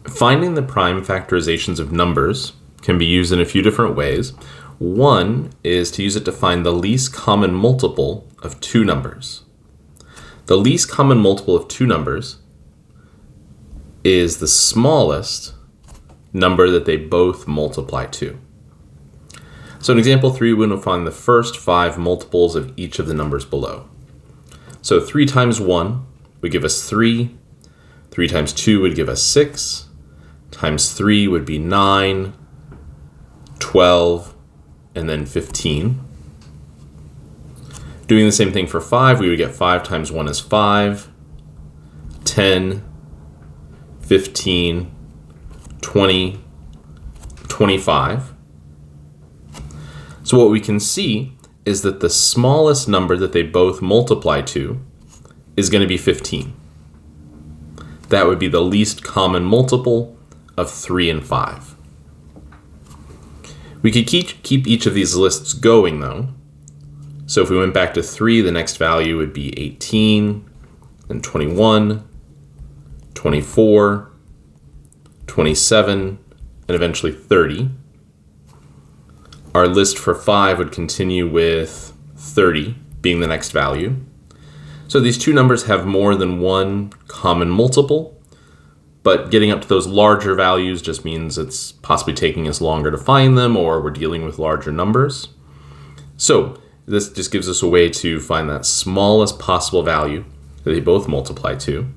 Finding the prime factorizations of numbers can be used in a few different ways. One is to use it to find the least common multiple of two numbers. The least common multiple of two numbers is the smallest number that they both multiply to. So in example 3, we want to find the first 5 multiples of each of the numbers below. So 3 times 1 would give us 3, 3 times 2 would give us 6, times 3 would be 9, 12, and then 15. Doing the same thing for 5, we would get 5 times 1 is 5, 10, 15, 20, 25. So what we can see is that the smallest number that they both multiply to is going to be 15. That would be the least common multiple of 3 and 5. We could keep each of these lists going though. So if we went back to 3, the next value would be 18, then 21, 24, 27, and eventually 30. Our list for 5 would continue with 30 being the next value. So these two numbers have more than one common multiple, but getting up to those larger values just means it's possibly taking us longer to find them, or we're dealing with larger numbers. So this just gives us a way to find that smallest possible value that they both multiply to.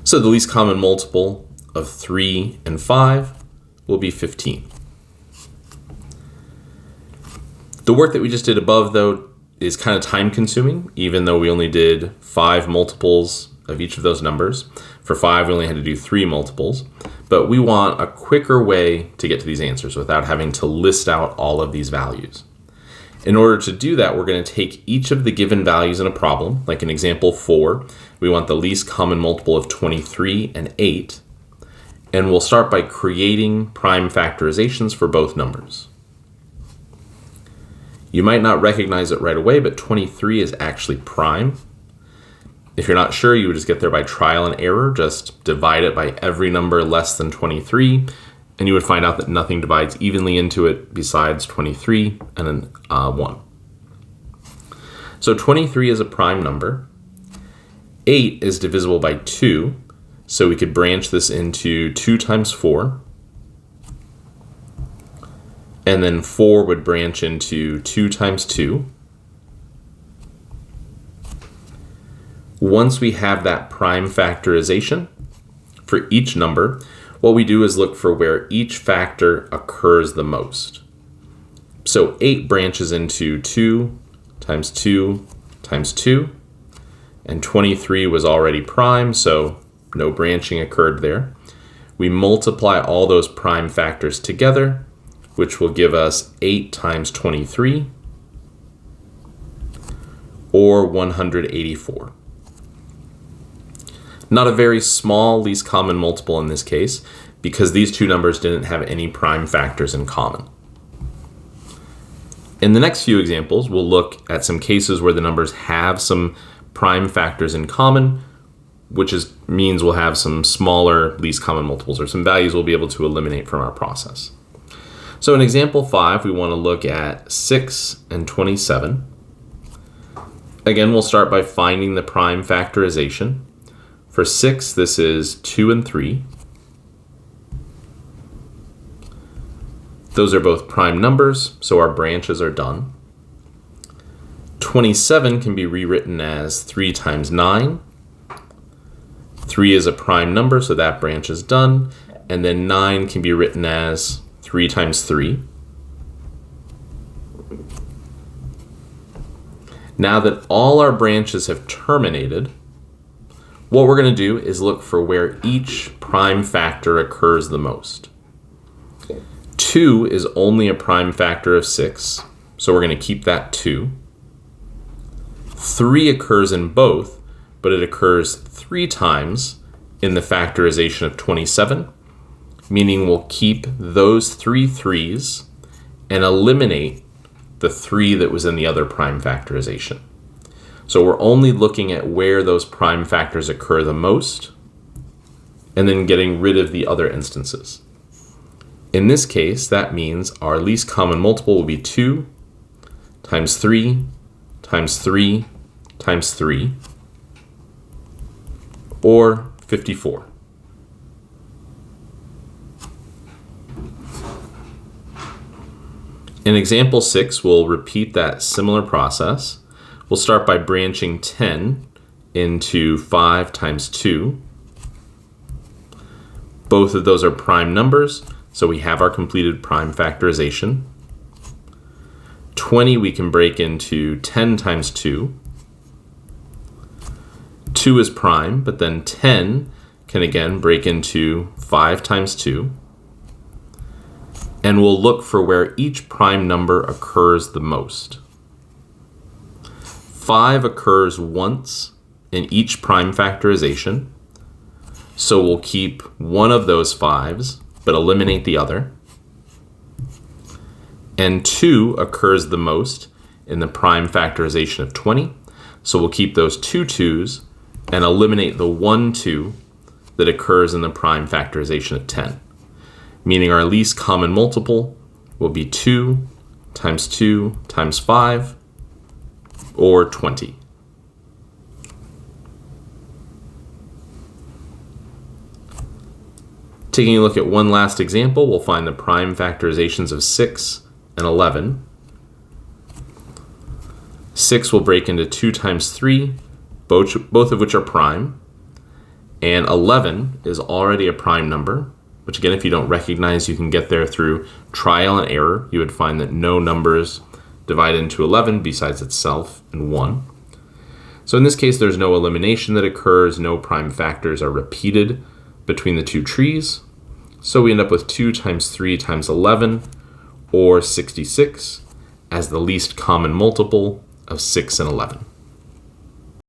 So the least common multiple of 3 and 5 will be 15. The work that we just did above, though, is kind of time consuming, even though we only did 5 multiples of each of those numbers. For 5, we only had to do 3 multiples, but we want a quicker way to get to these answers without having to list out all of these values. In order to do that, we're going to take each of the given values in a problem, like in example 4, we want the least common multiple of 23 and 8, and we'll start by creating prime factorizations for both numbers. You might not recognize it right away, but 23 is actually prime. If you're not sure, you would just get there by trial and error. Just divide it by every number less than 23, and you would find out that nothing divides evenly into it besides 23 and then 1. So 23 is a prime number. 8 is divisible by 2, so we could branch this into 2 times 4. And then 4 would branch into 2 times 2. Once we have that prime factorization for each number, what we do is look for where each factor occurs the most. So 8 branches into 2 times 2 times 2, and 23 was already prime, so no branching occurred there. We multiply all those prime factors together, which will give us 8 times 23, or 184. Not a very small least common multiple in this case, because these two numbers didn't have any prime factors in common. In the next few examples, we'll look at some cases where the numbers have some prime factors in common, which means we'll have some smaller least common multiples, or some values we'll be able to eliminate from our process. So in example 5, we want to look at 6 and 27. Again, we'll start by finding the prime factorization. For 6, this is 2 and 3. Those are both prime numbers, so our branches are done. 27 can be rewritten as 3 times 9. 3 is a prime number, so that branch is done. And then 9 can be written as 3 times 3. Now that all our branches have terminated, what we're going to do is look for where each prime factor occurs the most. 2 is only a prime factor of 6, so we're going to keep that 2. 3 occurs in both, but it occurs 3 times in the factorization of 27, meaning we'll keep those 3 3's and eliminate the 3 that was in the other prime factorization. So we're only looking at where those prime factors occur the most, and then getting rid of the other instances. In this case, that means our least common multiple will be 2 times 3 times 3 times 3, or 54. In example 6, we'll repeat that similar process. We'll start by branching 10 into 5 times 2. Both of those are prime numbers, so we have our completed prime factorization. 20 we can break into 10 times 2. 2 is prime, but then 10 can again break into 5 times 2. And we'll look for where each prime number occurs the most. 5 occurs once in each prime factorization, so we'll keep one of those 5s, but eliminate the other. And 2 occurs the most in the prime factorization of 20, so we'll keep those 2 2s and eliminate the 1 2 that occurs in the prime factorization of 10. Meaning our least common multiple will be 2 times 2 times 5, or 20. Taking a look at one last example, we'll find the prime factorizations of 6 and 11. 6 will break into 2 times 3, both of which are prime, and 11 is already a prime number, which again, if you don't recognize, you can get there through trial and error. You would find that no numbers divide into 11 besides itself and 1. So in this case, there's no elimination that occurs, no prime factors are repeated between the two trees. So we end up with 2 times 3 times 11, or 66, as the least common multiple of 6 and 11.